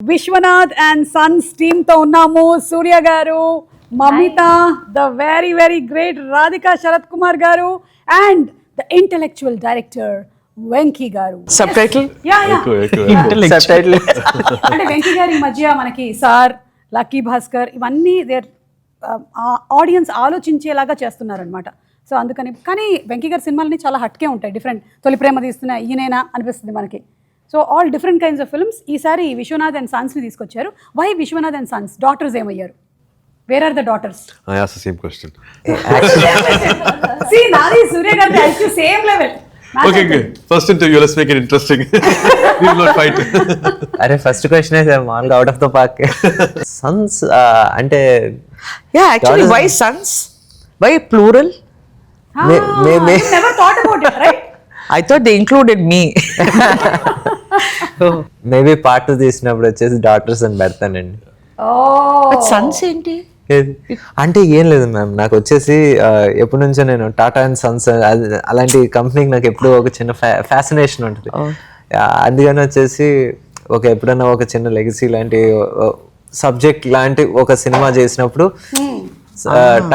Vishwanath and Sons team తో ఉన్నాము. సూర్య గారు, Mamitha, the very very great Radhika Sharat Kumar garu, and the intellectual director Venky garu. Subtitle? Yeah. Subtitle. అంటే వెంకీ గారి మధ్య మనకి సార్, లక్కీ భాస్కర్ ఇవన్నీ దేర్ ఆడియన్స్ ఆలోచించేలాగా చేస్తున్నారనమాట. సో అందుకని కానీ వెంకీ గారి సినిమాలని చాలా హట్కే ఉంటాయి, డిఫరెంట్. తొలి ప్రేమ తీస్తున్న ఈయనేనా అనిపిస్తుంది మనకి. So all different kinds of films. ఈసారి విశ్వనాథ్ అండ్ సన్స్ని తీసుకొచ్చారు. Why Vishwanath and sons? Daughters ఏమయ్యారు? Where are the daughters? I asked the same question. See, నాది సూర్య గారి IQ same level. Okay, good. First interview, let's make it interesting. We will not fight. అరే first question అయితే మామూలుగా out of the park. Sons అంటే Yeah, actually, why sons? Why plural? Never thought about it, right? I thought they included me. Maybe part 2 తీసినప్పుడు వచ్చేసి daughters అని పెడతానండి. But sons ఏంటి? అంటే ఏం లేదు మ్యామ్, నాకు వచ్చేసి ఎప్పటి నుంచో నేను టాటా అండ్ సన్స్ అలాంటి కంపెనీకి నాకు ఎప్పుడు ఒక చిన్న ఫ్యాసినేషన్ ఉంటుంది. అందుకని వచ్చేసి ఎప్పుడైనా ఒక చిన్న లెగసీ లాంటి సబ్జెక్ట్ లాంటి ఒక సినిమా చేసినప్పుడు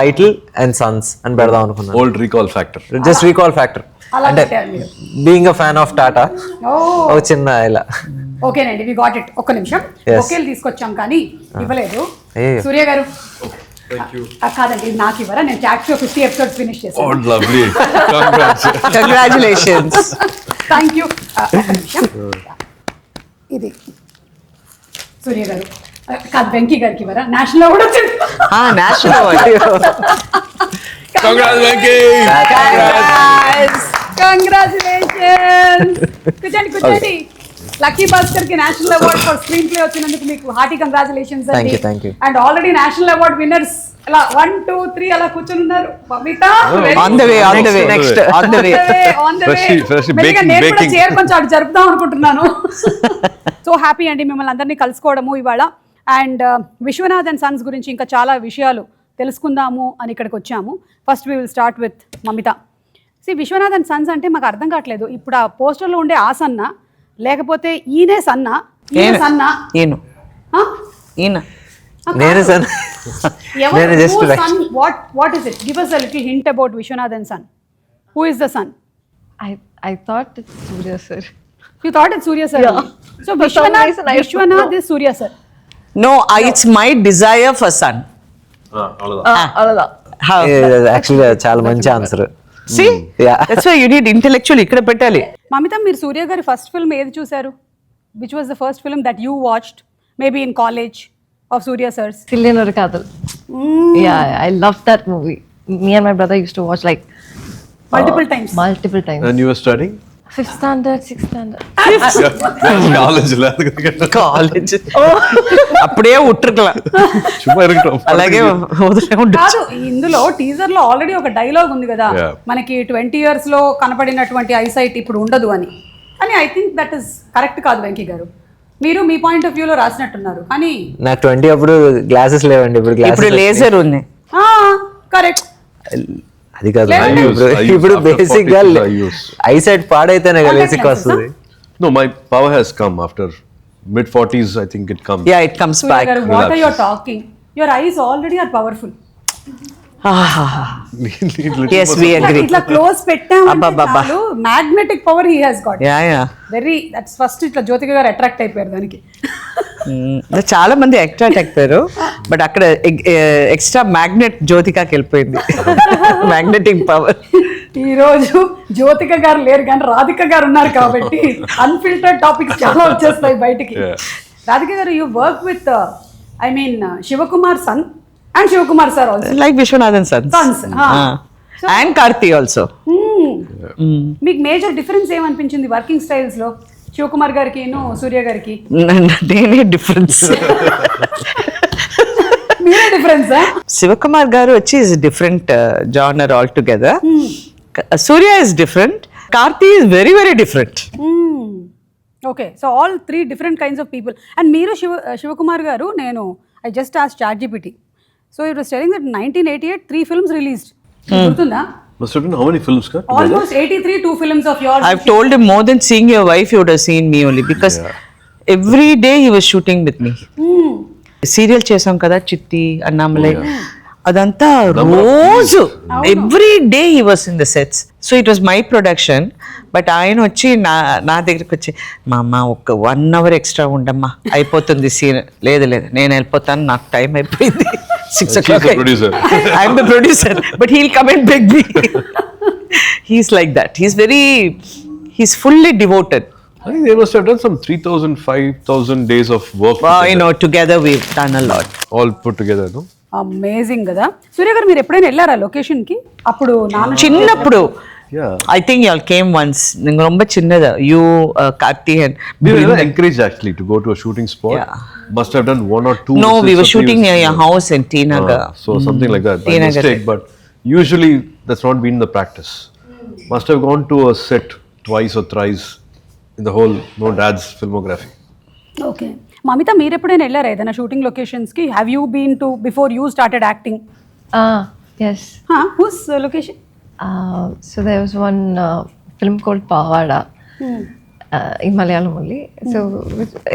టైటిల్ అండ్ సన్స్ అని పెడదాం అనుకున్నాను. Old recall factor. Just recall factor అంటే being a fan of Tata ఒక చిన్న ఇలా. ఓకేనండి, వి గాట్ ఇట్. ఒక్క నిమిషం, ఒకేలు తీసుకొచ్చాం కానీ ఇవ్వలేదు. సూర్య గారు కాదండి, ఇది నాకు ఇవ్వరా? నేను ట్యాక్సీ 50 episodes ఫినిష్ చేశాను. Oh, lovely. Congrats. Congratulations. Thank you. ఇది సూర్య గారు కాదు, వెంకీ గారికి ఇవ్వరా? నేషనల్ అవార్డ్ వచ్చింది. National award. Congrats, Venky. Congratulations. కూర్చోండి. లక్కీ భాస్కర్ కి national award for screen play వచ్చినందుకు మీకు హార్టీ కంగ్రాచులేషన్స్ అండి. Thank you. And already national award winners అలా 1, 2, 3 అలా కూర్చొని ఉన్నారు. Mamitha On the way. Next. On the way. Freshly నేను కూడా baking. చైర్ కొంచెం అటు జరుపుదాం అనుకుంటున్నాను. సో హ్యాపీ అండి మిమ్మల్ని అందరినీ కలుసుకోవడము ఇవాళ. అండ్ విశ్వనాథ్ అండ్ సన్స్ గురించి ఇంకా చాలా విషయాలు తెలుసుకుందాము అని ఇక్కడికి వచ్చాము. First we will start with Mamitha. Vishwanath and sons అంటే మాకు అర్థం కావట్లేదు. ఇప్పుడు ఆ పోస్టర్లో ఉండే ఆ సన్న, లేకపోతే ఈయనే సన్న, ఈయన సన్న, ఈయన నేను సన్ నేను just what is it? Give us a little hint about Vishwanath and Son. Who is the son? I thought it's Surya sir. You thought it's Surya sir? Yeah. So For some reason I Vishwanath is Surya sir. No, it's my desire for son. Alada. How? Actually చాలా మంచి answer. See? Yeah. That's why you need intellectual ఇక్కడ పెట్టాలి. మమిత, మీరు సూర్య గారి first film ఏది చూసారు? Which was the first film that you watched? Maybe in college of Surya sir's. Sillenor Kadal. Yeah, I loved that movie. Me and my brother used to watch like Multiple times. multiple times. And you were studying? 5th standard, 6th standard. College. College అప్పుడే ఉట్టర్కల అలాగే వదిలే ఉంటుంది. కాదు, ఇందులో teaser లో already ఒక dialogue ఉంది కదా, మనకి 20 years లో కనపడినటువంటి ఐసైట్ ఇప్పుడు ఉండదు అని. కానీ I think that is correct కాదు వెంకీ గారు. మీరు మీ పాయింట్ ఆఫ్ వ్యూ లో రాసినట్టున్నారు. కానీ నాకు 20 అప్పుడు గ్లాసెస్ లేవండి, ఇప్పుడు లేజర్ ఉంది. కరెక్ట్. అది కాదు, ఇప్పుడు బేసిక్ గా ఐసైట్ పాడైతేనే కదా బేసిక్ వస్తుంది. No, my power has come after mid-40s. I think it comes. Yeah, it comes back. What are you talking? Your eyes already are powerful. Yes, we agree. ఇట్లా close పెట్టామంటే చాలు, magnetic power he has got. Yeah. Very that's first ఇట్లా జ్యోతిక గారు attract అయిపోయారు దానికి. చాలా మంది attract అయిపోయారు, బట్ అక్కడ ఎక్స్ట్రా మ్యాగ్నెట్ జ్యోతికాకి వెళ్ళిపోయింది. Magnetic power. ఈ రోజు జ్యోతిక గారు లేరు కానీ రాధిక గారు ఉన్నారు కాబట్టి అన్ఫిల్టర్డ్ టాపిక్స్ చాలా వచ్చేస్తాయి బయటికి. Radhika garu, you work with Shivakumar son and Shivakumar sir also. Like Vishwanath and Sons. And Karthi also. మీకు మేజర్ డిఫరెన్స్ ఏమనిపించింది వర్కింగ్ స్టైల్స్ లో శివకుమార్ గారికి సూర్య గారికి? నేనే డిఫరెన్స్. మీరే డిఫరెన్స్? శివకుమార్ గారు వచ్చి is different genre all together. Surya is different. Karthi is very very different. Okay, so all 3 different kinds of people. And మీరు శివకుమార్ గారు, నేను I just asked ChatGPT. So it was telling that 1988 3 films released. Gurtunda? Must have been how many films? Almost 83 2 films of yours. I've told him more than seeing your wife, you would have seen me only because every day he was shooting with me. Serial చేసాం కదా చిట్టి అన్నామలై, అదంతా రోజు every day he was in the sets. So it was my production. But ఆయన వచ్చి నా దగ్గరికి వచ్చి మా అమ్మ ఒక 1 hour ఎక్స్ట్రా ఉండమ్మా, అయిపోతుంది సీన్. లేదు నేను వెళ్ళిపోతాను, నాకు టైం అయిపోయింది. 6 o'clock. I'm the producer but he'll come and beg me. He's like that. He's fully devoted. I think they must have done some 3,000, 5,000 days of work. Together we've done a lot. All put together, no? Amazing కదా. సూర్య గారు మీరు ఎప్పుడైనా వెళ్ళారా location కి? అప్పుడు చిన్నప్పుడు Yeah. I think you all came once. நீங்க ரொம்ப சின்னதா. You, Karthi and We were encouraged actually to go to a shooting spot. Yeah. Must have done 1 or 2. No, we were shooting near your house in T Nagar. So something like that. By T Nagar. mistake, but usually that's not been the practice. Must have gone to a set twice or thrice in the whole dad's filmography. Okay. Mamitha మీరు ఎప్పుడైనా వెళ్ళారా ఏదైనా shooting locations కి? Have you been to before you started acting? Yes. Whose location? So there was one film called Pavada in Malayalam only. So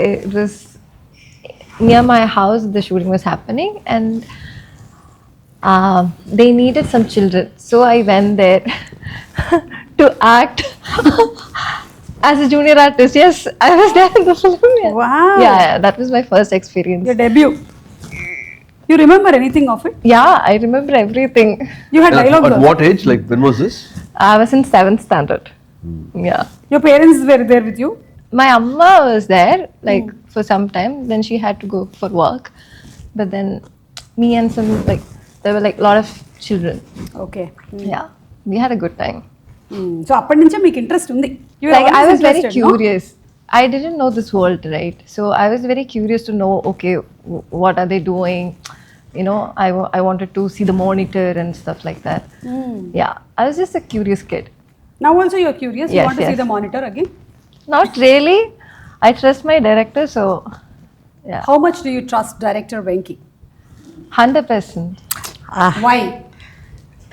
it was near my house. The shooting was happening, and they needed some children. So I went there to act as a junior artist. Yes, I was there in the film. Yeah. Wow. Yeah, that was my first experience. Your debut. You remember anything of it? Yeah, I remember everything. You had dialogue. At what age? Like when was this? I was in 7th standard. Yeah. Your parents were there with you? My amma was there like for some time. Then she had to go for work. But then me and some there were a lot of children. Okay. Yeah, we had a good time. So అప్పటి నుంచే మీకు interest ఉంది? You were I always was very interested, no? curious. I didn't know this world, right? So I was very curious to know, okay, what are they doing? I wanted to see the monitor and stuff like that. Yeah, I was just a curious kid. Now also you're curious? You Yes, want to see yes. the monitor again? Not really. I trust my director, so yeah, How much do you trust director Venky? 100%. Why?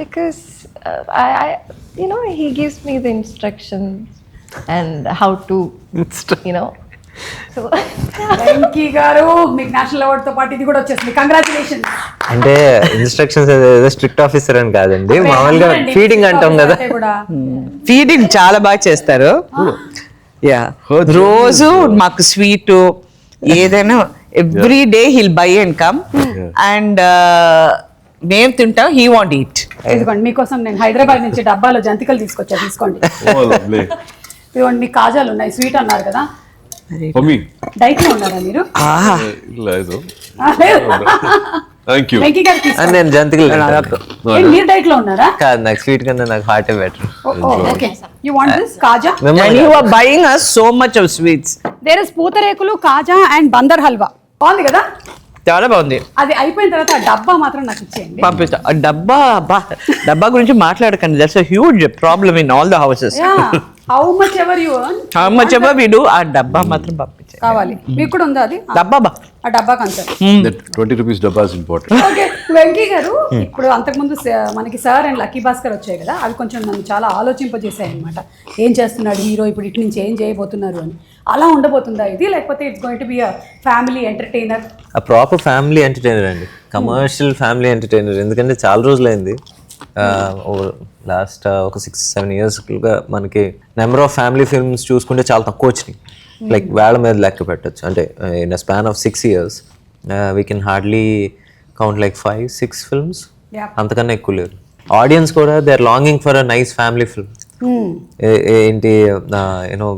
Because I he gives me the instructions and how to, so Venky గారు మీకు national award తో పాటు ఇది కూడా వచ్చేసింది. Congratulations. అంటే instructions ఏదో strict officer అని కాదండి, మామూలుగా ఫీడింగ్ అంటాం కదా. ఫీడింగ్ చాలా బాగా చేస్తారు. యా, రోజు మాకు స్వీట్ ఏదైనా every day hill by and come and మేము తింటాం, హీ వాంట్ ఈట్. ఇదిగోండి మీకోసం నేను హైదరాబాద్ నుంచి డబ్బాలో జంతికలు తీసుకొచ్చా, తీసుకోండి. Oh, lovely. ఇదిగోండి మీకు కాజాలు ఉన్నాయి, స్వీట్ అన్నారు కదా. For me. డైట్ లో ఉన్నారా మీరు? లేదు. Thank you. వెంకీ గారు అని తీసుకోండి. నేను జంతికలు మీరు డైట్ లో ఉన్నారా? కాదు, నాకు స్వీట్ కన్నా నాకు hot better. Okay. You want this kaja? And you are buying us so much of sweets. There is pootharekulu, kaja and Bandar halwa. బాగుంది కదా? చాలా బాగుంది. అది అయిపోయిన తర్వాత ఆ డబ్బా మాత్రం నాకు ఇచ్చేయండి. పంపిస్తా. ఆ డబ్బా గురించి మాట్లాడకండి. That's a huge problem in all the houses. How much ever you earn, How much ever we do, ఆ డబ్బా మాత్రం పంపించే కావాలి. మీకు కూడా ఉందా అది? డబ్బా ఆ డబ్బా cancer. That 20 rupees dabba is important. Okay. Venky గారు ఇప్పుడు అంతకుముందు మనకి సార్ అండ్ లక్కీ భాస్కర్ వచ్చాయి కదా, అవి కొంచెం నన్ను చాలా ఆలోచింపజేశాయి అనమాట. ఏం చేస్తున్నాడు హీరో ఇప్పుడు, ఇటు నుంచి ఏం చేయబోతున్నారు అని. అలా ఉండబోతుందా ఇది, లేకపోతే it's going to be a family entertainer? ఆ ప్రాపర్ ఫ్యామిలీ ఎంటర్టైనర్ అండి, కమర్షియల్ ఫ్యామిలీ ఎంటర్టైనర్. ఎందుకంటే చాలా రోజులైంది, లాస్ట్ ఒక 6-7 yearsగా మనకి నెంబర్ ఆఫ్ ఫ్యామిలీ ఫిల్మ్స్ చూసుకుంటే చాలా తక్కువ వచ్చినాయి. లైక్ వేళ మీద లెక్క పెట్టచ్చు. అంటే in a span of 6 years we can hardly count like 5-6 films. అంతకన్నా ఎక్కువ లేదు. ఆడియన్స్ కూడా they are longing for a nice family film. ఏంటి యూనో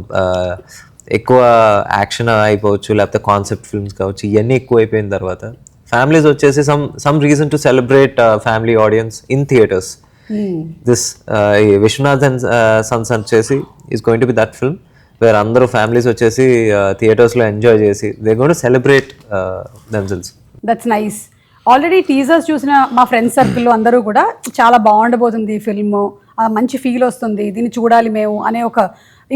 ఎక్కువ యాక్షన్ అయిపోవచ్చు, లేకపోతే కాన్సెప్ట్ ఫిల్మ్స్ కావచ్చు, ఇవన్నీ ఎక్కువ అయిపోయిన తర్వాత ఫ్యామిలీస్ వచ్చేసి some reason to celebrate family audience in theatres. This Vishwanath sons వచ్చేసి is going to be that film where అందరూ ఫ్యామిలీస్ వచ్చేసి థియేటర్స్లో ఎంజాయ్ చేసి they going to celebrate themselves. That's nice. Already teasers చూసిన మా ఫ్రెండ్స్ సర్కిల్లో అందరూ కూడా చాలా బాగుండబోతుంది ఈ ఫిల్మ్, మంచి ఫీల్ వస్తుంది, దీన్ని చూడాలి మేము అనే ఒక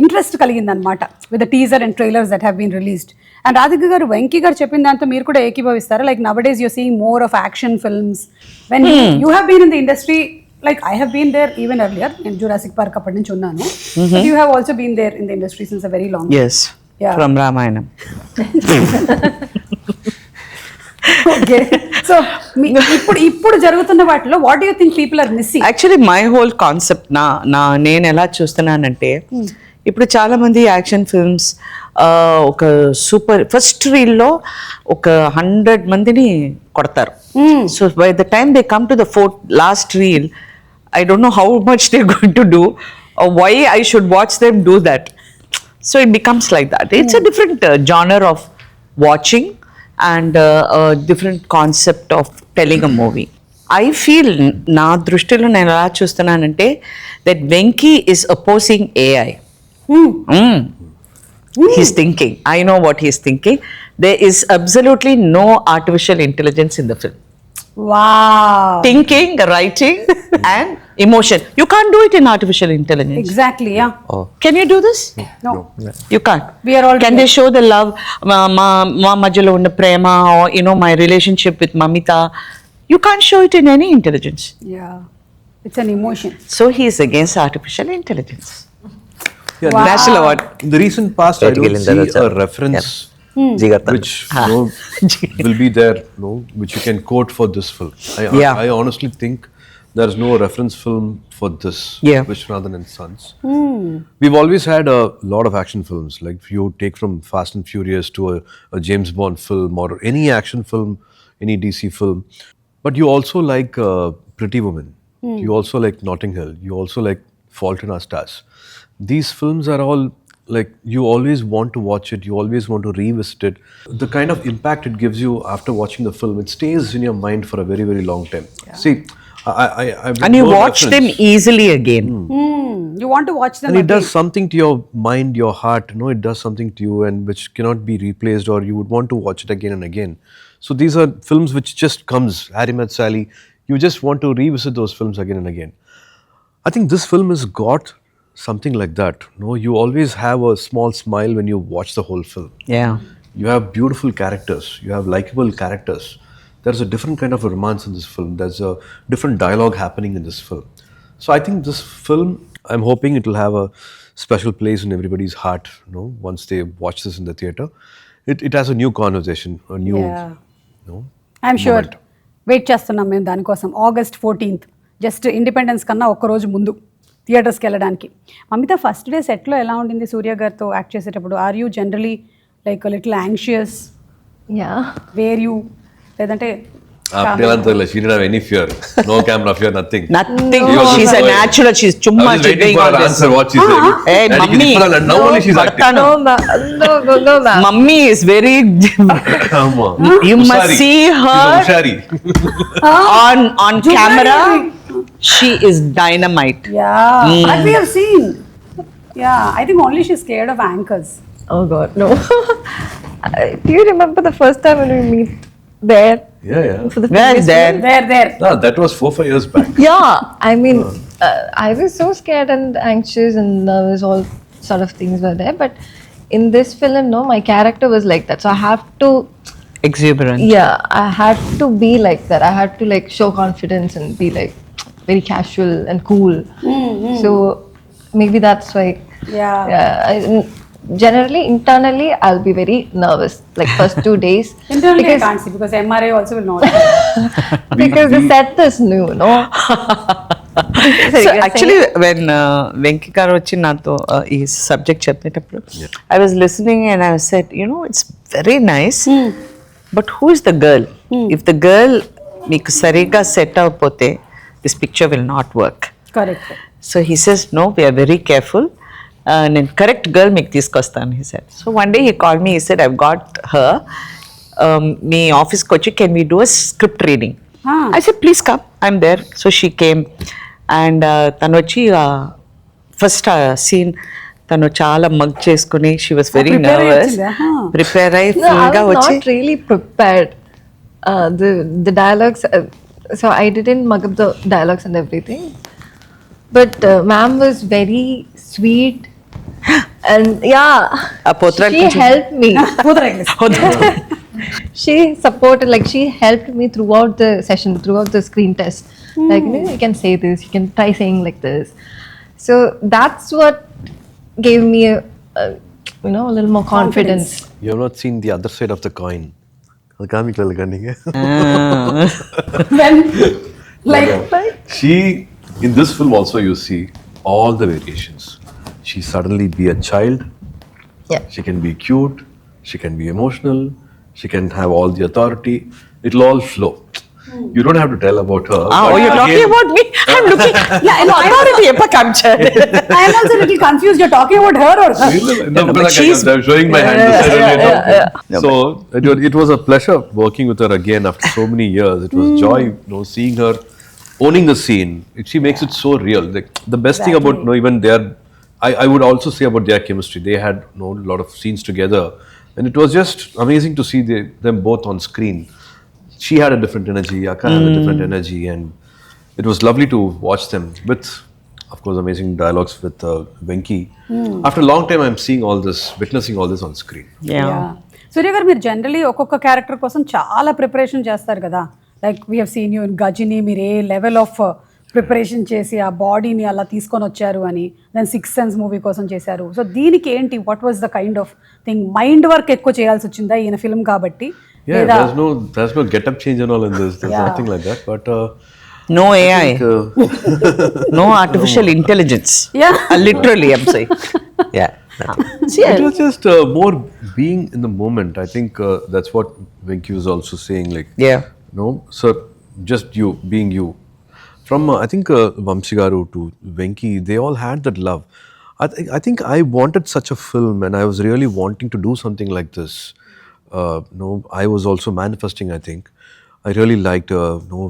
ఇంట్రెస్ట్ కలిగిందనమాట with the teaser and trailers that have been released. And Radhika garu, Venky garu చెప్పిన దాంతో మీరు కూడా ఏకీభవిస్తారా? Like now days you're seeing more of action films. When you have been in the industry, like I have been there even earlier, నేను Jurassic Park అప్పటి నుంచి ఉన్నాను. You have also been there in the industry since a very long. Yes. Yeah. from Ramayana. Okay so ఇప్పుడు జరుగుతున్న వాటిలో what do you think people are missing? Actually my whole concept నేను ఎలా చూస్తున్నానంటే ఇప్పుడు చాలా మంది యాక్షన్ ఫిల్మ్స్ ఒక సూపర్ ఫస్ట్ రీల్లో ఒక 100 మందిని కొడతారు. So by the time they come to the last reel, I don't know how much they're going to do or why I should watch them do that. So it becomes like that. It's a different genre of watching and a different concept of telling a movie. I feel na దృష్టిలో నేను ఎలా చూస్తున్నానంటే that Venky is opposing AI. He's thinking. I know what he's thinking. There is absolutely no artificial intelligence in the film. Wow. Thinking, writing, and emotion. You can't do it in artificial intelligence. Exactly, yeah. Can you do this? No. You can't. We are all Can they show the love, ma majalo unna prema, or my relationship with Mamitha? You can't show it in any intelligence. Yeah. It's an emotion. So he is against artificial intelligence. Yeah, Wow. National award. in the recent past, I don't see a reference which will be there, which you can quote for this film. I honestly think there is no reference film for this. Yeah. Vishwanath Sons. We've always had a lot of action films. Like if you take from Fast and Furious to a James Bond film or any action film, any DC film, but you also like Pretty Woman. You also like Notting Hill. You also like Fault in Our Stars. These films are all like you always want to watch it, you always want to revisit it. The kind of impact it gives you after watching the film, it stays in your mind for a very, very long time. See, And you watch them easily again. You want to watch them and it again. does something to your mind, your heart, it does something to you and which cannot be replaced, or you would want to watch it again and again. So these are films which just comes, Harry Met Sally, you just want to revisit those films again and again. I think this film has got something like that. You always have a small smile when you watch the whole film. Yeah. You have beautiful characters, you have likable characters. There's a different kind of romance in this film. There's a different dialogue happening in this film. So I think this film, I'm hoping it will have a special place in everybody's heart, once they watch this in the theatre. It has a new conversation, a new, I'm sure moment. Wait చేస్తున్నాం మేము దానికోసం August 14th, just independence కన్నా ఒక్కరోజు ముందు థియేటర్స్కి వెళ్ళడానికి. Mamitha first day సెట్లో ఎలా ఉండింది సూర్య గారితో యాక్ట్ చేసేటప్పుడు? Are you generally like little anxious? Yeah. Were you లేదంటే She didn't have any fear. No camera fear, nothing. Nothing. He was She's just a going. natural. She's I chumma was waiting doing for all her this. answer, what she's saying. Hey, And mummy. now only she's acting. No, no, ma'am. Mummy is very. Amma. You must Hushari. see her She's a Hushari. on camera. She is dynamite. that we have seen. I think only she's scared of anchors. Oh God, no. Do you remember the first time when we meet there? Yeah. For the Where previous there? film? There. No, that was 4-5 years back. Yeah, I mean, I was so scared and anxious and nervous, all sort of things were there. But in this film, no, my character was like that. So I have to, Exuberant. yeah, I had to be like that. I had to like show confidence and be like very casual and cool. So maybe that's why. Yeah. Generally, internally, I'll be very nervous. Like first 2 days. Internally I can't see because MRA also will not. Because the set is new, no? So actually, when Venky garu వచ్చి నాతో ఈ subject చెప్పేటప్పుడు I was listening and I said, it's very nice, but who is the girl? If the girl మీకు సరిగా set అవ్వకపోతే this picture will not work. Correct. So he says, no, we are very careful. నేను correct girl మీకు తీసుకొస్తాను he said. So one day he called me, he said, I've got her. మీ ఆఫీస్కి వచ్చి can we do a script reading? I said, please come, I'm there. So she came and తను వచ్చి first scene తను చాలా mug చేసుకుని she was very nervous. Prepare అయ్యి No, I ఫుల్గా was వచ్చి not really prepared. The dialogues, so I didn't mug up the dialogues and everything. But ma'am was very sweet and she helped me. She supported, like she helped me throughout the session, throughout the screen test. Like, you can say this, you can try saying like this. So that's what gave me you know, a little more confidence. You have not seen the other side of the coin. அது காமிக்கல கண்டிங்க. When, like, She, in this film also you see all the variations. She suddenly be a child. Yeah. She can be cute. She can be emotional. She can have all the authority. It'll all flow. You don't have to tell about her. Oh, but you're talking again- about me? I'm looking. Yeah, I know. I'm already epa captured. I am also a little confused. You're talking about her or her? No, but because she's- I'm showing my hand. Yeah. So it was a pleasure working with her again after so many years. It was joy, seeing her owning the scene. She makes it so real. Like, the best thing about even their, I would also say about their chemistry. They had a lot of scenes together, and it was just amazing to see them both on screen. She had a different energy. Akka had a different energy, and it was lovely to watch them with, of course, amazing dialogues with Venky. After a long time, I'm seeing all this, witnessing all this on screen. Yeah. సూర్య గారు మీరు generally ఒక్కొక్క character కోసం చాలా preparation చేస్తారు కదా. Like we have seen you in Ghajini, మీరు ఏ level of preparation చేసి ఆ బాడీని అలా తీసుకొని వచ్చారు అని. దెన్ 6th Sense మూవీ కోసం చేశారు. సో దీనికి ఏంటి, what was the kind of thing? Mind work ఎక్కువ చేయాల్సి వచ్చిందా ఈయన ఫిల్మ్ కాబట్టి? Yeah, there's no get up change and all in this. There's nothing like that. But No AI. No artificial intelligence. Yeah. Literally, I'm saying. Yeah. it was just more being in the moment. I think that's what Venky was also saying. Like, Yeah. no, sir, just you being you. From I think Vamsi Garu to Venky, they all had that love. I think I wanted such a film, and I was really wanting to do something like this. I was also manifesting. I think I really liked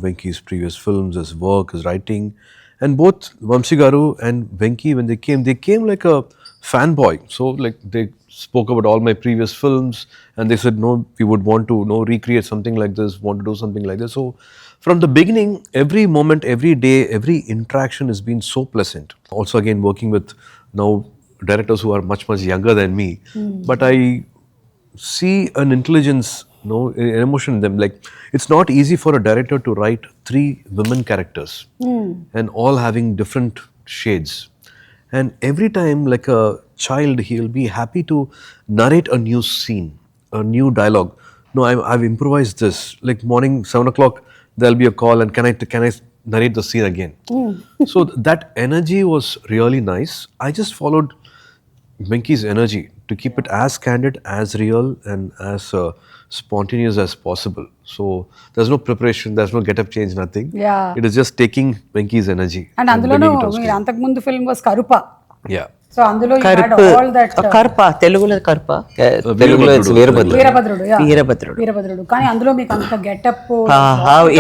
Venky's previous films, his work, his writing, and both Vamsi Garu and Venky, when they came like a fanboy. So like they spoke about all my previous films, and they said, no, we would want to recreate something like this, want to do something like this. So from the beginning, every moment, every day, every interaction has been so pleasant. Also again working with now directors who are much younger than me, but I see an intelligence, an emotion in them. Like, it's not easy for a director to write 3 women characters and all having different shades. And every time, like a child, he'll be happy to narrate a new scene, a new dialogue. No, I've improvised this. Like morning, 7 o'clock, there'll be a call, and can I narrate the scene again? So that energy was really nice. I just followed Venky's energy to keep it as candid, as real, and as spontaneous as possible. So there's no preparation, there's no get up change, nothing. Yeah. It is just taking Venky's energy and అందులోనూ bringing it on మీరు screen. అంతకుముందు film was కరుప. Yeah. So అందులో you had Karpa. all that Karpa. Telugulo Karpa. తెలుగులో it's Veerabhadrudu. Veerabhadrudu, yeah. వీరభద్రుడు. వీరభద్రుడు. కానీ అందులో మీకు అంత getup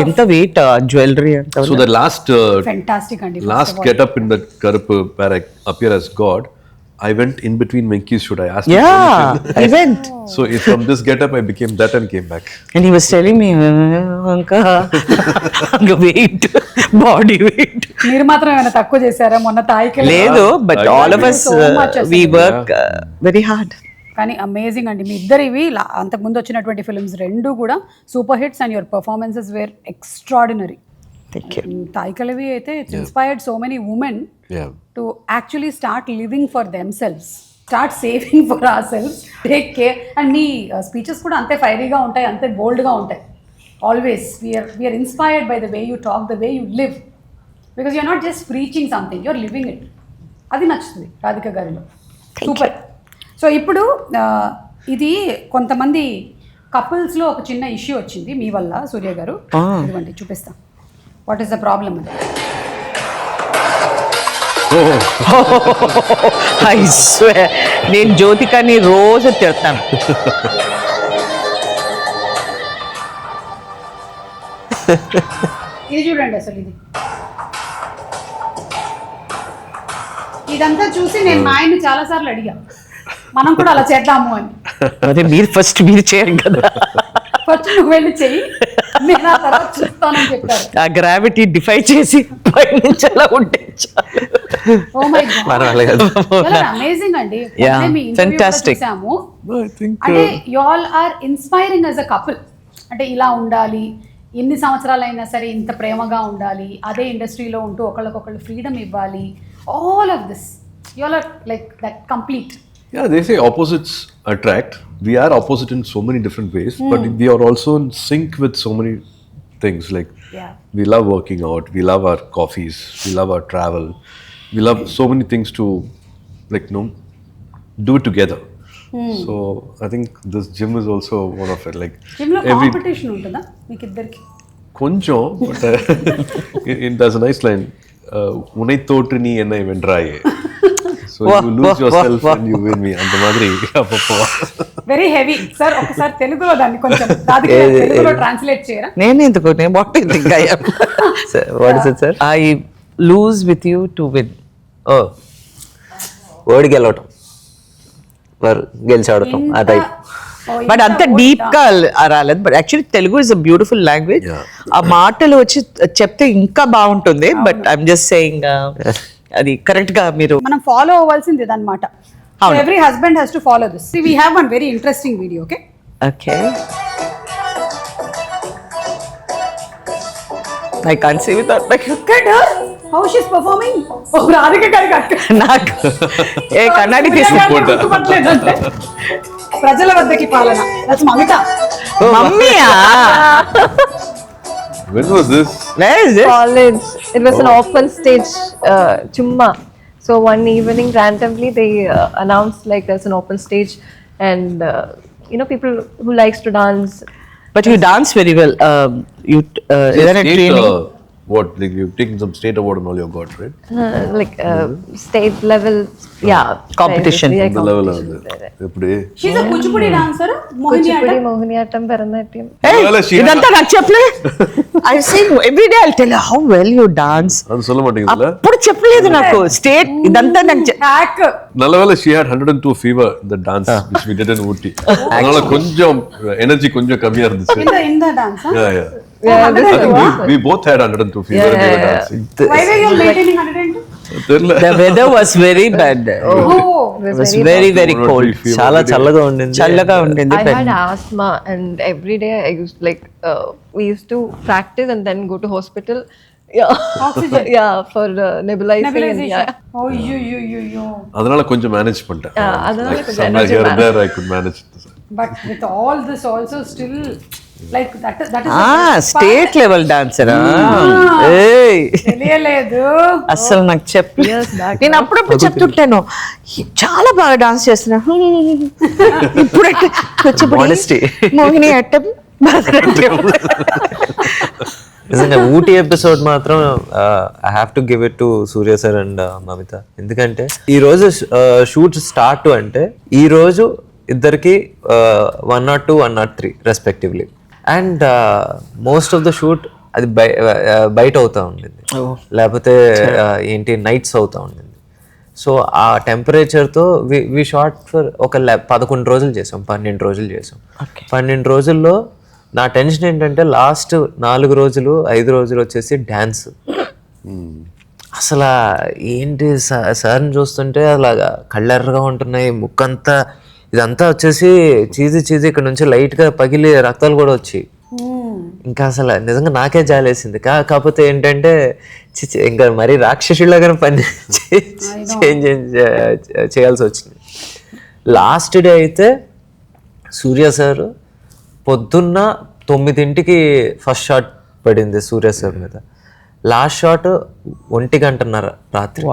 ఎంత వెయిట్ జ్యువెలరీ అంత So the last ఫెంటాస్టిక్ అండి. last get up in the Karup where I appear as God, I went in between Venky's shoot. I asked him permission. I went. So from this get up, I became that and came back. And he was telling me, Anka weight, body weight. మీరు మాత్రం ఏమైనా తక్కువ చేశారా మొన్న తాయికి? లేదు, but all of us, So much we అసలు. work very hard. కానీ amazing అండి మీ ఇద్దరివి. అంతకుముందు వచ్చినటువంటి ఫిల్మ్స్ 2 కూడా super hits, and your performances were extraordinary. Thank you. తాయికలవి అయితే it's inspired so many women Yeah. to actually start living for themselves, start saving for ourselves, take care. And మీ స్పీచెస్ కూడా అంతే ఫైరీగా ఉంటాయి, అంతే బోల్డ్గా ఉంటాయి. Always we're inspired by the way you talk, the way you live, because you're not just preaching something, you're living it. అది నచ్చుతుంది రాధిక గారిలో. సూపర్. సో ఇప్పుడు ఇది కొంతమంది కపుల్స్లో ఒక చిన్న ఇష్యూ వచ్చింది మీ వల్ల సూర్య గారు. ఇదిగోండి చూపిస్తాం వాట్ ఈస్ ద ప్రాబ్లమ్ అని. I swear, నేను జ్యోతికని రోజు తిడతాను. ఇది చూడండి అసలు ఇదంతా చూసి నేను మా ఆయన్ని చాలా సార్లు అడిగా మనం కూడా అలా చేద్దాము అని. అదే మీరు చేయరు కదా. ఫస్ట్ నువ్వు వెళ్ళి చెయ్యి, నేను ఆ తర్వాత చూస్తానని చెప్పారు. ఆ గ్రావిటీ డిఫై చేసి పైనుంచి అలా ఉంటే ఓ మై గాడ్, అమేజింగ్ అండి. Yeah, మీ ఇంటర్వ్యూ fantastic. చూసాము. No, I think అంటే you all are inspiring as a couple. అంటే ఇలా ఉండాలి, ఎన్ని సంవత్సరాలైనా సరే ఇంత ప్రేమగా ఉండాలి, అదే ఇండస్ట్రీలో ఉంటూ ఒకళ్ళకొకళ్ళు ఫ్రీడమ్ ఇవ్వాలి. All of this you all are like that complete. Yeah, they say opposites attract. We are opposite in so many different ways, but we are also in sync with so many things. Like Yeah. we love working out, we love our coffees, we love our travel, we love so many things to like do it together. So I think this gym is also one of it. Like gym లో competition ఉంటుందా మీకు ఇద్దరికి? కొంచెం, but there's a nice line. Unai totru nee ennai vendraye. So you lose yourself and you win me. అంత మాదిరి very heavy sir. ఒకసారి తెలుగులో దాన్ని కొంచెం రాధిక తెలుగులో ట్రాన్స్లేట్ చేయరా? నేను ఎందుకు what you think I am what is it sir? I lose with you to win. ఓ వర్డ్ గెలవటం, గెలిచి ఆడటం ఆ టైప్. బట్ అంత డీప్ గా రాలేదు. But actually Telugu is a beautiful language. ఆ మాటలు వచ్చి చెప్తే ఇంకా బాగుంటుంది. బట్ ఐఎమ్ జస్ట్ సేయింగ్ అది కరెక్ట్ గా మీరు మనం ఫాలో అవ్వాల్సింది ఇదన్నమాట. Every husband has to follow this. We have one very interesting video. Okay okay I can't see without my look at her. How she's performing? Oh, Radhika గారికి అక్క. నాకు ఏ కన్నడి తీసుకుంటా. ప్రజల వద్దకి పాలన. That's Mamitha. మమ్మీయా? When was this? Where is it? College. It was an open stage chumma. So one evening randomly they announced like there's an open stage and people who likes to dance. But you dance very well. You is that a training? What, like you've taken some state award and all you got, right? State level, yeah. Competition. Yeah, The level of competition. ఎప్పుడే She's a Kuchipudi dancer. Kuchipudi, Mohiniyattam, Bharatanatyam. Hey, Well, she ఇదంతా నాకు చెప్పలే. I say every day I'll tell her how well you dance. అది சொல்ல మాటేంగిలా అప్పుడు చెప్పలేదు నాకు state ఇదంతా నాకు Hack. నల్లవేళ she had 102 fever the dance which we did in Ooty. அதனால கொஞ்சம் எனர்ஜி கொஞ்சம் కమ్మిயா இருந்துச்சு. In the dance, huh? Yeah. Yeah, this I is think awesome. we both had 102 fever and we were dancing. Why were you maintaining 102? తెల్ల the weather was very bad. Oh. It was very cold. చాలా చల్లగా ఉండింది. చల్లగా ఉండింది. I had asthma and every day I used we used to practice and then go to hospital. Yeah. Oxygen. Yeah, for nebulizing. And, Nebulization. yeah. Oh, you. அதனால கொஞ்சம் manage பண்ணிட்டேன். அதனால Like கொஞ்சம் somewhere energy here and there I could manage it. But with all this also still like that is state level డాన్సరా? ఏయ్ తెలియలేదు. అసలు నాకు చెప్పి Years back. నేను అప్పుడప్పుడు చెప్తుంటాను చాలా బాగా డాన్స్ చేస్తున్నా. ఇప్పుడు Modesty. మోహిని అట్టం భరతనాట్యం. నిజంగా ఊటీ ఎపిసోడ్ మాత్రం I have to give it to Surya sir and Mamitha. ఎందుకంటే ఈ రోజు షూట్ స్టార్ట్ అంటే ఈ రోజు ఇద్దరికి 102, 103 respectively. And most of the shoot అది బయట అవుతా ఉండింది, లేకపోతే ఏంటి నైట్స్ అవుతా ఉండింది. సో ఆ టెంపరేచర్తో వి షార్ట్ ఫర్ ఒక 11 రోజులు చేసాం, 12 రోజులు చేసాం. 12 రోజుల్లో నా టెన్షన్ ఏంటంటే లాస్ట్ 4 రోజులు 5 రోజులు వచ్చేసి డ్యాన్స్. అసలు ఏంటి సార్ని చూస్తుంటే అలాగా కళ్ళెర్రగా ఉంటున్నాయి, ముక్కంతా ఇదంతా వచ్చేసి చీజీ ఇక్కడ నుంచి లైట్గా పగిలి రక్తాలు కూడా వచ్చాయి. ఇంకా అసలు నిజంగా నాకే జాలేసింది. కాకపోతే ఏంటంటే ఇంకా మరీ రాక్షసులాగానే పని చేంజ్ చేయాల్సి వచ్చింది. లాస్ట్ డే అయితే సూర్య సార్ పొద్దున్న 9ంటికి ఫస్ట్ షాట్ పడింది సూర్య సార్ మీద. లాస్ట్ షాట్ 1:30 రాత్రి.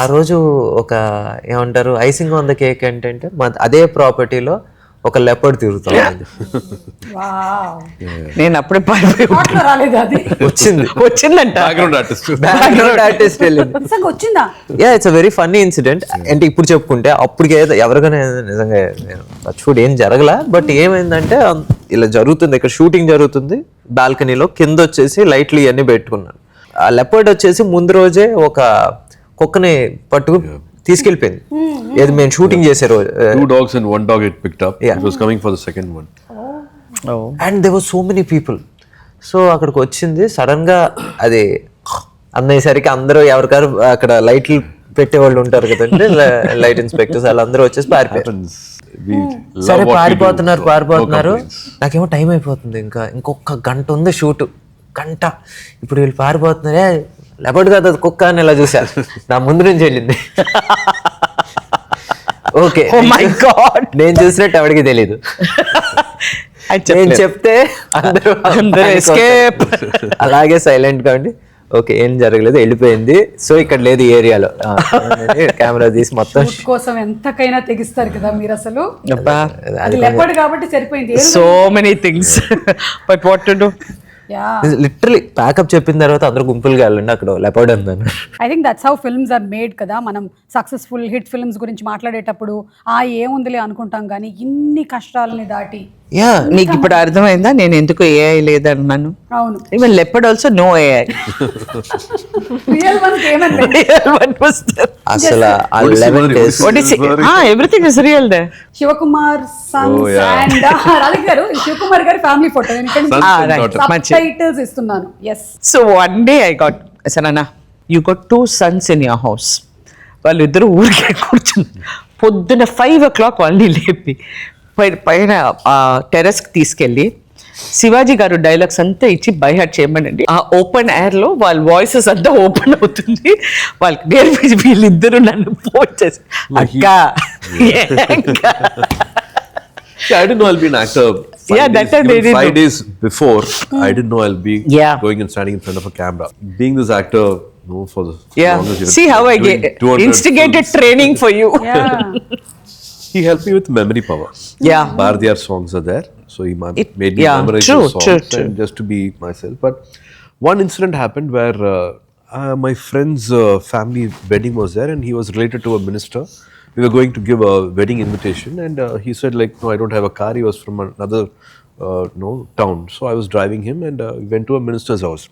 ఆ రోజు ఒక ఏమంటారు ఐసింగ్ ఆన్ ద కేక్ ఏంటంటే అదే ప్రాపర్టీలో ఒక లెపర్డ్ తిరుగుతా ఉంది. నేను అప్పుడే వచ్చిందంట బ్యాక్గ్రౌండ్ ఆర్టిస్ట్ వెళ్ళింది. Yeah it's a very funny incident. అంటే ఇప్పుడు చెప్పుకుంటే అప్పటికే ఎవరికైనా నిజంగా చూడు ఏం జరగలా. బట్ ఏమైందంటే ఇలా జరుగుతుంది, ఇక్కడ షూటింగ్ జరుగుతుంది, బాల్కనీలో కింద వచ్చేసి లైట్లు ఇవన్నీ పెట్టుకున్నాను. ఆ లెపర్డ్ వచ్చేసి ముందు రోజే ఒక కుక్కని పట్టుకు తీసుకెళ్ళిపోయింది. ఏది మేము షూటింగ్ చేసే రోజు. 2 dogs and 1 dog it picked up. It was coming for the second one. And there were so many people. So అక్కడికి వచ్చింది సడన్ గా. అది అన్నయ్యేసరికి అందరూ ఎవరికారు అక్కడ లైట్లు పెట్టేవాళ్ళు ఉంటారు కదండి, లైట్ ఇన్స్పెక్టర్స్, వాళ్ళందరూ వచ్చేసి పారిపోయారు. సరే పారిపోతున్నారు. నాకేమో టైం అయిపోతుంది, ఇంకొక గంట ఉంది షూట్, గంట. ఇప్పుడు వీళ్ళు పారిపోతున్నారే, లెపర్డ్ కాదు కుక్క అని ఇలా చూశారు. నా ముందు నుంచి వెళ్ళింది. Okay Oh my God. నేను చూసినట్టు ఎవరికి తెలీదు. నేను చెప్తే అందరూ ఎస్కేప్. అలాగే సైలెంట్ గా ఉండి ఓకే ఏం జరగలేదు వెళ్ళిపోయింది, సో ఇక్కడ లేదు ఈ ఏరియాలో కెమెరా తీసి మొత్తం షూట్ కోసం ఎంతకైనా తెగిస్తారు కదా మీరు అసలు. అబ్బా, అది లెపర్డ్ కాబట్టి సరిపోయింది. so many things. But what to do? Literally pack up చెప్పిన తర్వాత అందరూ గుంపులుగా వెళ్ళండి అక్కడ లెపర్డ్ ఉందని. I think that's how films are made కదా. మనం సక్సెస్ఫుల్ హిట్ ఫిల్మ్స్ గురించి మాట్లాడేటప్పుడు ఏముందిలే అనుకుంటాం, కానీ ఇన్ని కష్టాలని దాటి. యా, నీకు ఇప్పుడు అర్థమైందా నేను ఎందుకు ఏఐ లేదన్నాను? అవును, even leopard also no AI. Real ones ఏమన్నా అసలు ఆ 11 days ఎవ్రీథింగ్ ఇస్ రియల్ దే. శివకుమార్ సన్స్ అండ్ రాధిక గారు, శివకుమార్ గారి ఫ్యామిలీ ఫోటో టైటిల్స్ ఇస్తున్నాను. Yes. So one day I got సరేనా, you got 2 sons in your house. వాళ్ళిద్దరు ఊరికే కూర్చున్నారు. పొద్దున 5 o'clock వాళ్ళని లేపి పైన టెర్రస్కి తీసుకెళ్ళి శివాజీ గారు డైలాగ్స్ అంతా ఇచ్చి బై హార్ట్ చేయమనండి. ఆ ఓపెన్ ఎయిర్లో వాళ్ళ వాయిసెస్ అంతా ఓపెన్ అవుతుంది. వాళ్ళకి నేర్పించి వీళ్ళిద్దరూ నన్ను ఫోన్ చేసి అక్క. I didn't know I'll be an actor. Even 5 days before, I didn't know I'll be going and standing in front of a camera. Being this actor, for the longest year. See how I get instigated films. Training for you. He helped me with memory power. Yeah. Bharatiyar songs are there, so he made me memorize those songs and just to be myself. But one incident happened where my friend's family wedding was there, and he was related to a minister. We were going to give a wedding invitation, and he said like, no, I don't have a car. He was from another town, so I was driving him, and we went to a minister's house.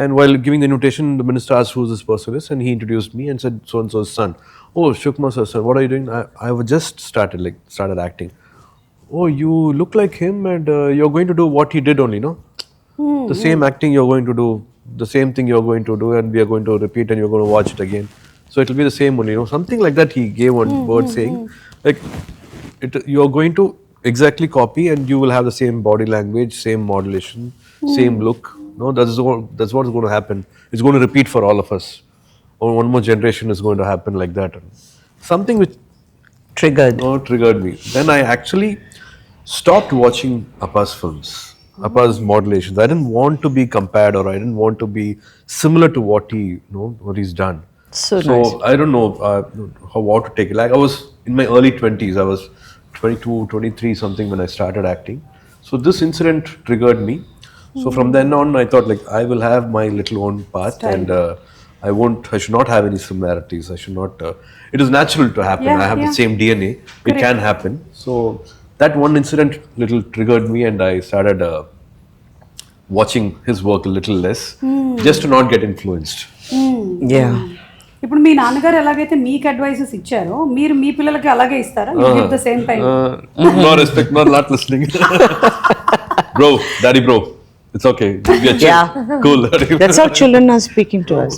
And while giving the invitation, the minister asked who this person is, and he introduced me and said, so and so's son. Oh, Shukma sir's son. What are you doing? I have just started acting. Oh, you look like him, and you're going to do what he did only, no? The same acting you're going to do, the same thing you're going to do, and we are going to repeat, and you're going to watch it again. So it will be the same only, something like that. He gave one word saying, like, you're going to exactly copy, and you will have the same body language, same modulation, same look. No, that's what's going to happen. It's going to repeat for all of us. Or one more generation is going to happen like that. Something which triggered me. Then I actually stopped watching Appa's films, Appa's modulations. I didn't want to be compared, or I didn't want to be similar to what he's done. So nice. I don't know how to take it. Like I was in my early 20s. I was 22, 23 something when I started acting. So this incident triggered me. So from then on, I thought like I will have my little own path, and I should not have any similarities. I should not. It is natural to happen. I have the same DNA. Correct. It can happen. So that one incident little triggered me, and I started watching his work a little less, just to not get influenced. Yeah. ఇప్పుడు మీ నాన్నగారు ఎలాగైతే మీకు advices ఇచ్చారో మీరు మీ పిల్లలకి అలాగే ఇస్తారా? The same time. No respect, not listening. Bro, daddy bro. It's okay. We are chill. Cool. That's how children are speaking to us.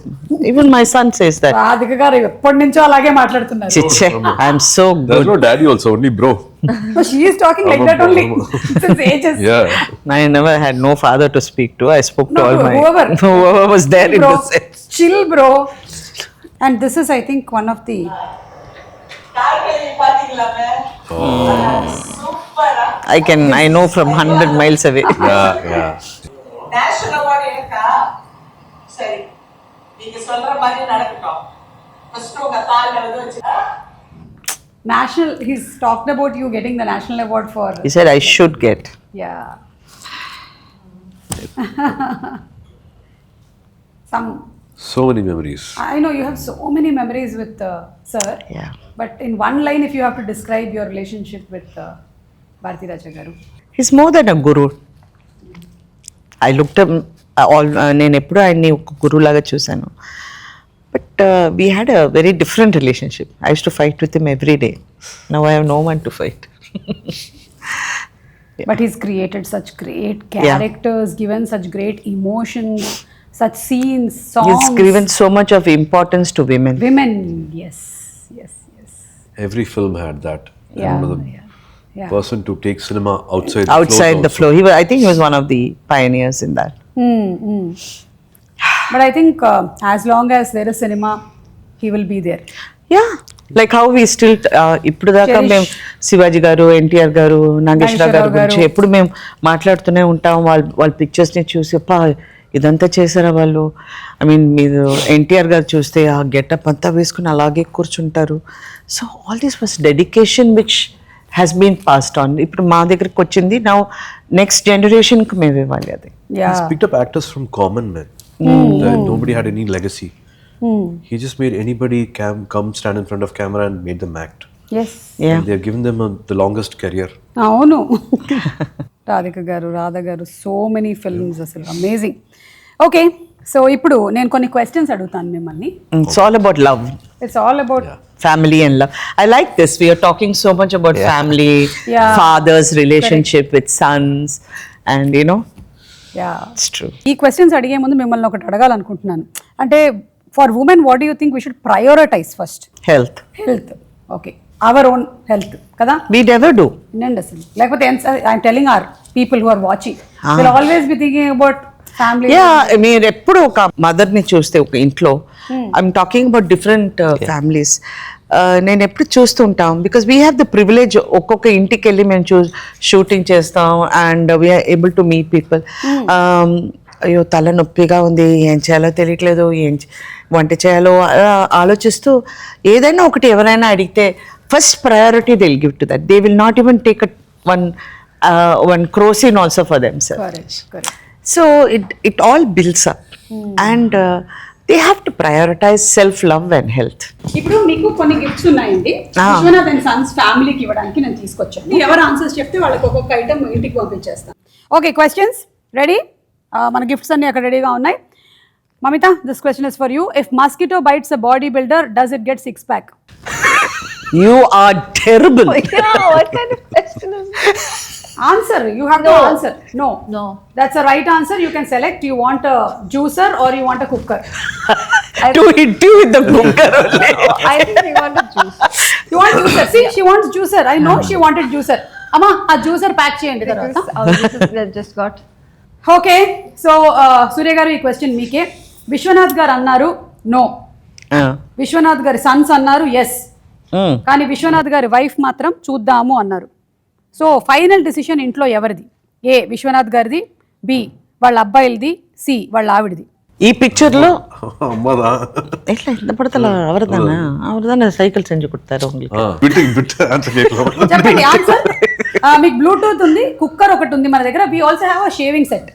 Even my son says that. Radhika గారు ఎప్పటి నుంచో అలాగే మాట్లాడుతున్నారు. Chiche, I'm so good. There's no daddy also, only bro. So she is talking like that only since ages. Yeah. I never had no father to speak to. I spoke to all my whoever was there in the set. Chill, bro. And this is, I think, one of the. I know from 100 miles away. Yeah. National award enka sari நீங்க சொல்ற மாதிரி நடக்கட்டும். First உங்க தால்ல வந்து National, he's talked about you getting the national award for. He said I should get. Yeah. So many memories. I know you have so many memories with sir. Yeah. But in one line, if you have to describe your relationship with Bharati Raja garu. He's more than a guru. I looked up నేను ఎప్పుడు ఆయన్ని ఒక గురువు లాగా చూశాను. But we had a very different relationship. I use to fight with him every day. Now I have no one to fight. But he's created such great characters, given such great emotions, such scenes, songs. He's given so much of importance to women. Women, yes. Every film had that. Yeah. Person to take cinema outside the flow. I think he was one of the pioneers in that. But I think as long as there is cinema, he will be there. Yeah. Like how we still ఇప్పుడు దాకా మేము శివాజీ గారు, ఎన్టీఆర్ గారు, నాగేశ్వరరావు గారి గురించి ఎప్పుడు మేము మాట్లాడుతూనే ఉంటాం. వాళ్ళ పిక్చర్స్ని చూసి ఇదంతా చేశారా వాళ్ళు. ఐ మీన్ మీరు ఎన్టీఆర్ గారు చూస్తే ఆ గెటప్ అంతా వేసుకుని అలాగే కూర్చుంటారు. So all this was dedication which has been passed on. ఇప్పుడు మా దగ్గరికి వచ్చింది, నా నెక్స్ట్ జనరేషన్కి మేము ఇవ్వాలి అది. He's picked up actors from common men. Nobody had any legacy. He just made anybody come stand in front of camera and made them act. Yes. And they've given them the longest career. అవును. రాధిక గారు, రాధా గారు, so many films, అసలు amazing. Okay, so ఇప్పుడు నేను కొన్ని questions అడుగుతాను మిమ్మల్ని. It's all about love. It's all about Family and love. I like this. We are talking so much about family, father's relationship with sons, and you know, it's true. ఈ questions అడిగే ముందు మిమ్మల్ని ఒకటి అడగాలనుకుంటున్నాను. అంటే for women what do you think we should prioritise first? Health. Okay, our own health కదా. We never do. వినండి అసలు, లేకపోతే I'm telling our people who are watching will always be thinking about family. మీరు ఎప్పుడు ఒక మదర్ని చూస్తే ఒక ఇంట్లో, I'm talking about different families, నేను ఎప్పుడు చూస్తూ ఉంటాం. Because we have the privilege, ఒక్కొక్క ఇంటికి వెళ్ళి మేము షూటింగ్ చేస్తాం and we're able to meet people. అయ్యో తల నొప్పిగా ఉంది, ఏం చేయాలో తెలియట్లేదు, ఏం వంట చేయాలో ఆలోచిస్తూ ఏదైనా ఒకటి ఎవరైనా అడిగితే first priority they will give to that. They will not even take one crocin also for themselves. Correct. So it all builds up and they have to prioritize self-love and health. ఇప్పుడు మీకు కొన్ని gifts ఉన్నాయండి, Vishwanath and Sons ఫ్యామిలీకి ఇవ్వడానికి నేను తీసుకొచ్చాను. ఎవరు answers చెప్తే వాళ్ళకి ఒక్కొక్క ఐటమ్ ఇంటికి పంపించేస్తాను. Okay, questions ready? మన గిఫ్ట్స్ అన్ని అక్కడ రెడీగా ఉన్నాయి. Mamitha, this question is for you. If mosquito bites a body builder, does it get six pack? You are terrible. Yeah, what kind of question is this? Answer. You have to answer. No. That's a right answer. You can select. You want a juicer or you want a cooker? To hit you with the cooker only. I think we want a juicer. You want juicer? See, she wants juicer. I know she wanted juicer. Amma, a juicer pack cheyandi tarvata. This is just got. Okay, so Suriya garu, ee question meeke. Vishwanath garu annaru no. Vishwanath garu sons annaru yes. కానీ విశ్వనాథ్ గారి wife మాత్రం చూద్దాము అన్నారు. So final decision ఇంట్లో ఎవరిది? ఏ విశ్వనాథ్ గారిది, B వాళ్ళ అబ్బాయిలది, C వాళ్ళ ఆవిడది. ఈ పిక్చర్ లో ఎట్లా ఎంత పడతల అవరదానా సైకిల్ సెంజు కొడతారు. చెప్పండి ఆన్సర్. మీకు బ్లూటూత్ ఉంది, కుక్కర్ ఒకటి ఉంది మన దగ్గర. We also have a shaving set.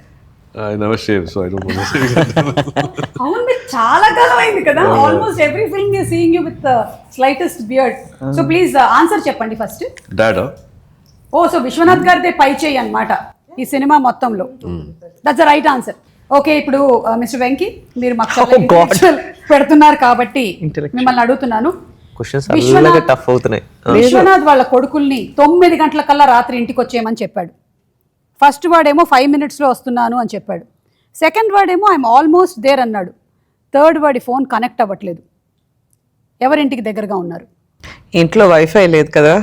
I never shave, so I don't want to say that. అవును, మీకు చాలా కాలం అయింది కదా. Almost every film you seeing you with slightest beard. So please answer చెప్పండి ఫస్ట్. Dad, సో విశ్వనాథ్ గారిదే పై చేయి అన్నమాట ఈ సినిమా మొత్తంలో. That's right answer. ఓకే, ఇప్పుడు మిస్టర్ వెంకీ, మీరు మాకు పెడుతున్నారు కాబట్టి మిమ్మల్ని అడుగుతున్నాను. విశ్వనాథ్ వాళ్ళ కొడుకుల్ని 9 గంటల కల్లా రాత్రి ఇంటికి వచ్చేయమని చెప్పాడు. ఫస్ట్ వాడేమో 5 minutesలో వస్తున్నాను అని చెప్పాడు. సెకండ్ వాడేమో ఐఎమ్ ఆల్మోస్ట్ దేర్ అన్నాడు. థర్డ్ వాడి ఫోన్ కనెక్ట్ అవ్వట్లేదు. ఎవరింటికి దగ్గరగా ఉన్నారు? ఇంట్లో వైఫై లేదు కదా.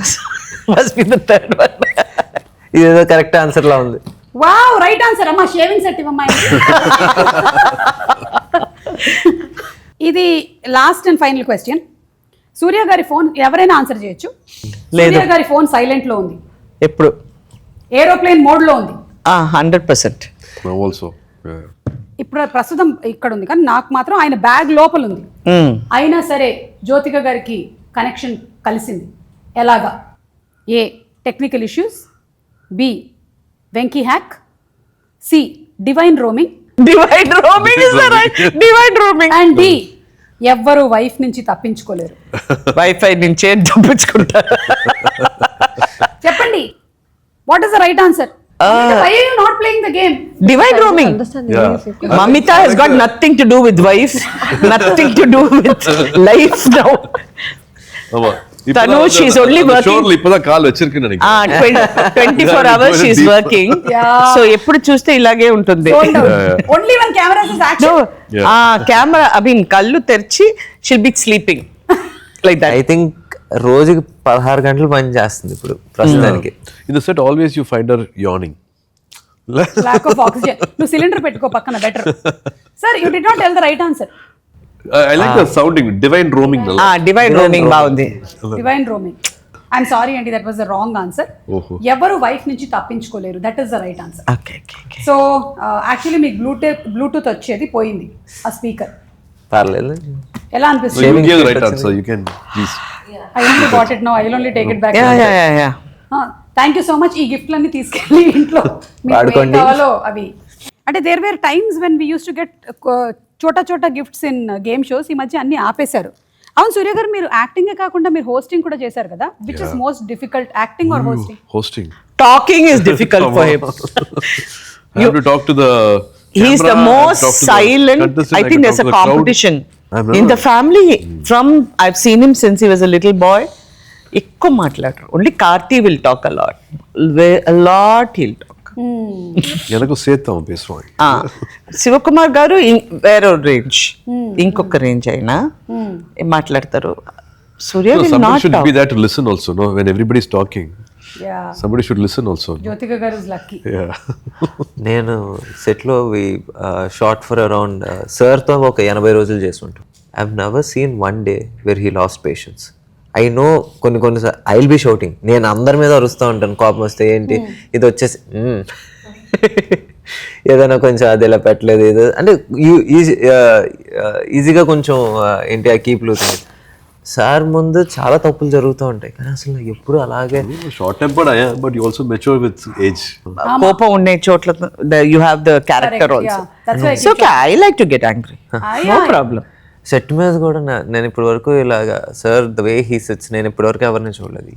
ఇదేదో కరెక్ట్ ఆన్సర్ లా ఉంది. Wow, right answer. అమ్మా షేవింగ్ సెట్ ఇవ్వమ్మా. ఇది లాస్ట్ అండ్ ఫైనల్ క్వశ్చన్. సూర్య గారి ఫోన్ ఎవరైనా ఆన్సర్ చేయొచ్చు. సూర్య గారి ఫోన్ సైలెంట్లో ఉంది, ఎప్పుడు ఏరోప్లేన్ మోడ్లో ఉంది. 100%. ఇప్పుడు ప్రస్తుతం ఇక్కడ ఉంది, కానీ నాకు మాత్రం ఆయన బ్యాగ్ లోపల ఉంది. అయినా సరే జ్యోతిక గారికి కనెక్షన్ కలిసింది. ఎలాగా? A technical issues, B Venky hack, C divine roaming and D ఎవ్వరు వైఫ్ నుంచి తప్పించుకోలేరు. వైఫై నుంచే తప్పించుకుంటారు. చెప్పండి, what is the right answer? Why are you not playing the game? Divine roaming. Mamitha has got nothing to do with wife, nothing to do with life now. Tanu, she's only working. Surely ipada kaal vechirukku 24 hours she's working. So eppudu chuste ilage untundi. Only when camera is action. Camera, I mean kallu terchi she'll be sleeping like that. I think రోజుకి 16 గంటలు పని చేస్తుంది ఇప్పుడు ప్రస్తుతానికి. In the set always you find her yawning. Lack of oxygen. నువ్వు cylinder పెట్టుకో పక్కన, better. Sir, you did not tell the right answer. I like the sounding. Divine roaming. Divine roaming బాగుంది. Divine roaming. ఐఎమ్ సారీ అండి, that was the wrong answer. ఎవరు wife నుంచి తప్పించుకోలేరు, that is the right answer. So actually మీకు Bluetooth వచ్చేది పోయింది ఆ speaker. పర్లేదు. ఎలా అనిపిస్తుంది? You gave the right answer. You can please. I only got it now. I will only take it back. Yeah. Thank you so much. ఈ గిఫ్ట్లన్నీ తీసుకెళ్ళి ఇంట్లో మీకు ఏం కావాలో అవి. అంటే there were times when we use to get చోటా గిఫ్ట్స్ ఇన్ గేమ్ షోస్. ఈ మధ్య అన్ని ఆపేశారు. అవును సూర్య గారు, మీరు యాక్టింగే కాకుండా మీరు హోస్టింగ్ కూడా చేశారు కదా. Which is most difficult, acting are hosting? Hosting. Talking is difficult for him. I have to talk to the He is the most silent. I think there's a competition in the family. I've seen him since he was a little boy. ఎక్కువ మాట్లాడరు. Only Karthi will talk a lot. He'll talk. எனக்கு சேத்தம் பேசுவாங்க. శివకుమార్ గారు వేరే range, ఇంకొక range అయినా మాట్లాడతారు. సూర్య will Somebody not should talk. be there to listen also, no? When everybody is talking. Yeah. Somebody should listen also. Jyothika గారు ఇస్ లక్కీ. Yeah. నేను సెట్లో షార్ట్ ఫర్ అరౌండ్ సార్తో ఒక 80 రోజులు చేస్తుంటాం. I have never seen one day where he lost patience. I know కొన్ని I will be shouting. నేను అందరి మీద అరుస్తూ ఉంటాను కోపం వస్తే. ఏంటి ఇది వచ్చేసి ఏదైనా కొంచెం అది ఇలా పెట్టలేదు, ఇది అంటే ఈజీగా కొంచెం ఏంటి ఆ కీప్ లూజింగ్. సార్ ముందు చాలా తప్పులు జరుగుతూ ఉంటాయి, కానీ అసలు ఎప్పుడు అలాగే. Short tempered I am, but you also mature with age. కోపం ఉండే చోట్ల you have the character also. That's why It's okay. I like to get angry. No problem. Set మీద కూడా నేను ఇప్పటి వరకు ఇలాగా sir the way he sits నేను ఇప్పటి వరకు ఎవరిని చూడలేదు.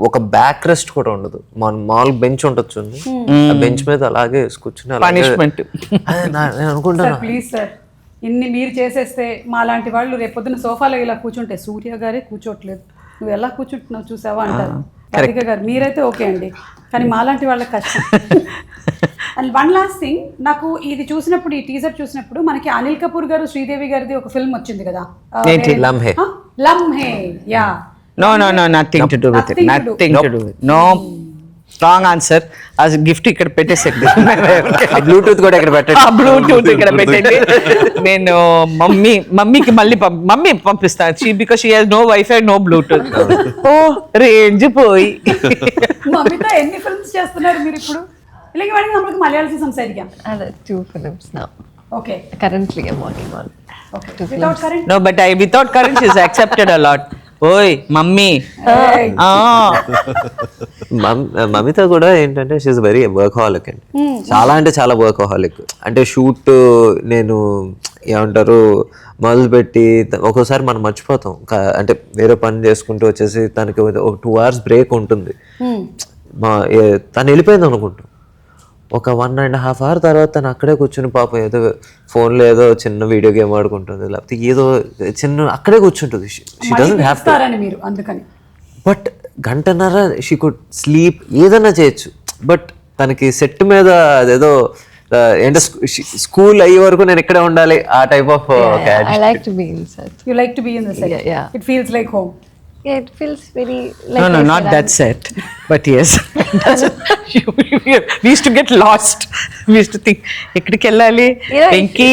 ఒక బ్యాక్ రెస్ట్ కూడా ఉండదు. మామూలు బెంచ్ ఉండొచ్చు, ఆ బెంచ్ మీద అలాగే కూర్చుని పనిష్మెంట్. నేను అనుకుంటాను ప్లీజ్ సార్, ఇన్ని మీరు చేసేస్తే మా లాంటి వాళ్ళు రేపొద్దున సోఫాలో ఇలా కూర్చుంటే సూర్య గారే కూర్చోట్లేదు, నువ్వు ఎలా కూర్చుంటున్నావు చూసావా అంటారు. రాధిక గారు మీరైతే ఓకే అండి, కానీ మాలాంటి వాళ్ళకి కష్టం. అండ్ వన్ లాస్ట్ థింగ్, నాకు ఇది చూసినప్పుడు, ఈ టీజర్ చూసినప్పుడు మనకి అనిల్ కపూర్ గారు శ్రీదేవి గారిది ఒక ఫిల్మ్ వచ్చింది కదా, Lamhe. Yeah. No, nothing to do with it. Nothing to do with it. No. Wrong answer. ఆ గిఫ్ట్ ఇక్కడ పెట్టేసండి. బ్లూటూత్ కూడా ఇక్కడ పెట్టండి. బ్లూటూత్ ఇక్కడ పెట్టండి. నేను మమ్మీకి మళ్ళీ మమ్మీ పంపిస్తాను, because she has no wifi, no bluetooth. ఓ రేంజ్ పోయి. మమిత ఎన్ని ఫిల్మ్స్ చేస్తున్నారు మీరు ఇప్పుడు? ఇలాగే వాడికి നമ്മൾക്ക് മലയാളത്തിൽ സംസാരിക്കാം. 2 films now. Okay. Currently I'm working on. Okay. Without current? No, but without current she's accepted a lot. ఓయ్ మమ్మీ. మమిత కూడా ఏంటంటే షీఈస్ వెరీ వర్కహాలిక్ అండి. చాలా అంటే చాలా వర్కహాలిక్. అంటే షూట్ నేను ఏమంటారు మొదలుపెట్టి ఒక్కోసారి మనం మర్చిపోతాం. అంటే వేరే పని చేసుకుంటూ వచ్చేసి తనకి ఒక 2 hours బ్రేక్ ఉంటుంది. తను వెళ్ళిపోయింది అనుకుంటాం. ఒక 1.5 hour తర్వాత తను అక్కడే కూర్చుని పాపం ఏదో ఫోన్లో ఏదో చిన్న వీడియో గేమ్ ఆడుకుంటుంది, లేకపోతే ఏదో చిన్న అక్కడే కూర్చుంటుంది. She doesn't have to. But గంటన్నర షీ కుడ్ స్లీప్, ఏదైనా చేయొచ్చు. బట్ తనకి సెట్ మీద అదేదో ఏంటో స్కూల్ అయ్యే వరకు నేను ఇక్కడే ఉండాలి ఆ type of. I like to be in set. You like to be in the set? Yeah. It feels like home. Yeah, it feels very like. No, not that set, but yes. We used to get lost. We used to think, ekkadiki ellali? Venky.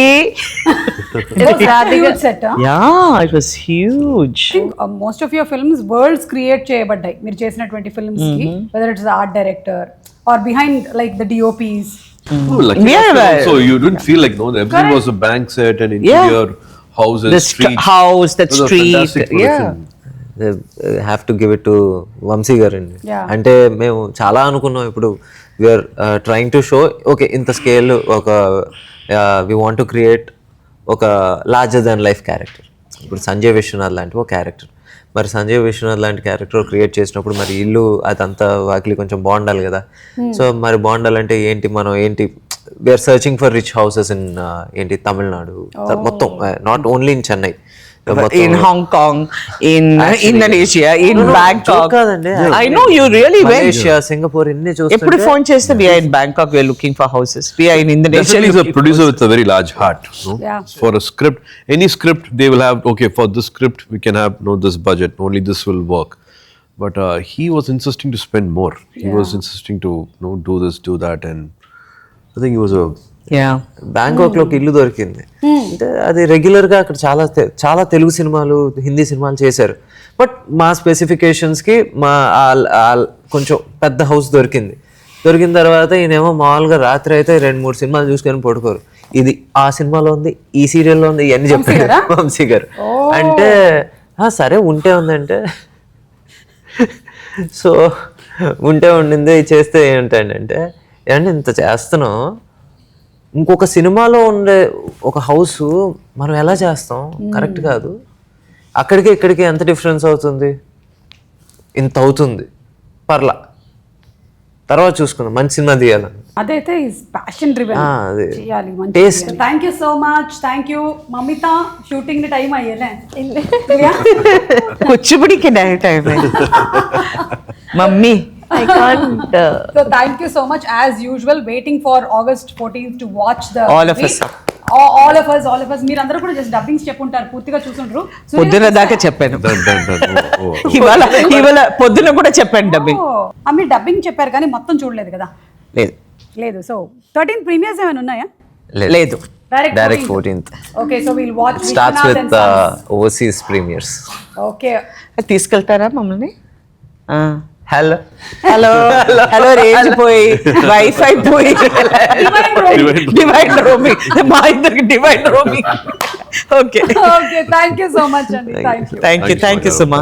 It was Radhika set, huh? Yeah, it was huge. I think most of your films worlds create cheyabaddayi. Meer chesinatuvanti films ki, whether it's the art director or behind like the DOPs. So you didn't feel like everything was a bank set and interior houses, streets. House, that street. Yeah. Have to give it to Vamsi garu అండి. అంటే మేము చాలా అనుకున్నాం. ఇప్పుడు we're trying to show okay ఇంత scale, ఒక we want to create ఒక larger than life character. ఇప్పుడు సంజయ్ విశ్వనాథ్ లాంటి ఒక క్యారెక్టర్, మరి సంజయ్ విశ్వనాథ్ లాంటి క్యారెక్టర్ క్రియేట్ చేసినప్పుడు మరి ఇల్లు అదంతా వాకిలి కొంచెం బాగుండాలి కదా. సో మరి బాగుండాలంటే ఏంటి, మనం ఏంటి we are searching for rich houses in ఏంటి తమిళనాడు మొత్తం, not only in Chennai, in Hong Kong, in Indonesia, in Bangkok. I know you really well. Malaysia, Singapore, inni చూస్తుంటే ఎప్పుడు ఫోన్ చేస్తే we are in Bangkok, we are looking for houses. We are in Indonesia. Definitely is a producer with a very large heart. No? Yeah. For a script, any script they will have, okay, for this script we can have this budget, only this will work. But he was insisting to spend more. He was insisting to do this, do that, and I think he was a Bangkok లో ఒక ఇల్లు దొరికింది. అంటే అది regular గా అక్కడ చాలా తెలుగు సినిమాలు, హిందీ సినిమాలు చేశారు. బట్ మా స్పెసిఫికేషన్స్ కి కొంచెం పెద్ద హౌస్ దొరికింది. దొరికిన తర్వాత ఈయనేమో మామూలుగా రాత్రి అయితే 2-3 సినిమాలు చూసుకొని పడుకోరు. ఇది ఆ సినిమాలో ఉంది, ఈ సీరియల్లో ఉంది, ఇవన్నీ చెప్పారు వంశీ గారు. అంటే సరే ఉంటే ఉందంటే సో ఉంటే ఉండింది చేస్తే ఏంటంటే ఏమంటే ఇంత చేస్తున్నాం, ఇంకొక సినిమాలో ఉండే ఒక హౌస్ మనం ఎలా చేస్తాం, కరెక్ట్ కాదు. అక్కడికి ఇక్కడికి ఎంత డిఫరెన్స్ అవుతుంది, ఇంత అవుతుంది, పర్లా తర్వాత చూసుకుందాం, మంచి సినిమా తీయాలని. అదైతే ప్యాషన్ డ్రివెన్ చేయాలి. Taste. Thank you so much. Thank you Mamitha. Shooting time అయ్యేలే కూచిపూడికి time mummy. I can't. So thank you so much as usual. Waiting for August 14th to watch the All of us. all of us మీరందరూ కూడా just dubbings చెప్పుంటారు, పూర్తిగా చూసుంటారు. పొద్దున దాకా చెప్పాను, ఇవాళ పొద్దున కూడా చెప్పాను డబ్బింగ్. మీరు డబ్బింగ్ చెప్పారు కానీ మొత్తం చూడలేదు కదా? లేదు. సో 13 ప్రీమియర్స్ ఏమైనా ఉన్నాయా? లేదు, direct 14th. Okay, so will watch. Starts with overseas premieres. Okay, తీసుకెళ్తారా మమ్మల్ని? హలో రేంజ్ పోయి, వైఫై పోయి, డివైడ్ రోమింగ్, మా ఇద్దరికి divide roaming. Okay, thank you so much అండి. Thank you Suma.